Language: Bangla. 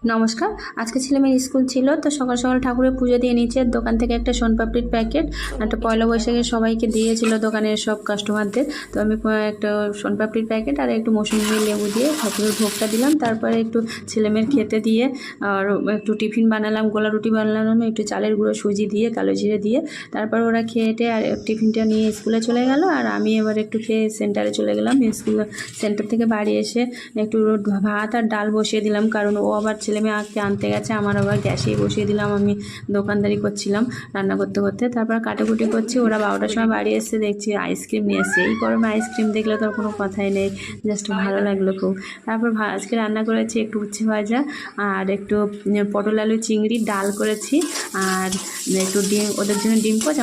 নমস্কার। আজকে ছেলেমেয়ের স্কুল ছিল, তো সকাল সকাল ঠাকুরের পুজো দিয়ে নিচে দোকান থেকে একটা সোনপাপড়ির প্যাকেট, একটা পয়লা বৈশাখে সবাইকে দিয়েছিল দোকানের সব কাস্টমারদের। তো আমি একটা সোনপাপড়ির প্যাকেট আর একটু মৌসুমি লেবু দিয়ে ঠাকুরের ভোগটা দিলাম। তারপরে একটু ছেলেমেয়ের খেতে দিয়ে আর একটু টিফিন বানালাম, গোলা রুটি বানালাম, একটু চালের গুঁড়ো সুজি দিয়ে কালো জিরে দিয়ে। তারপর ওরা খেয়ে আর টিফিনটা নিয়ে স্কুলে চলে গেল, আর আমি এবার একটু খেয়ে সেন্টারে চলে গেলাম। স্কুল সেন্টার থেকে বাড়ি এসে একটু ভাত আর ডাল বসিয়ে দিলাম, কারণ ও আবার ছেলে মেয়ে আনতে গেছে, আমার আবার গ্যাসেই বসিয়ে দিলাম। আমি দোকানদারি করছিলাম রান্না করতে করতে। তারপর কাটাকুটি করছি। ওরা 12টার সময় বাড়ি এসে দেখছি আইসক্রিম নিয়ে এসছে। এই গরমে আইসক্রিম দেখলে তো আর কোনো কথাই নেই, জাস্ট ভালো লাগলো খুব। তারপর আজকে রান্না করেছি একটু উচ্ছে ভাজা আর একটু পটল আলু চিংড়ি ডাল করেছি, আর একটু ডিম, ওদের জন্য ডিম পোচ।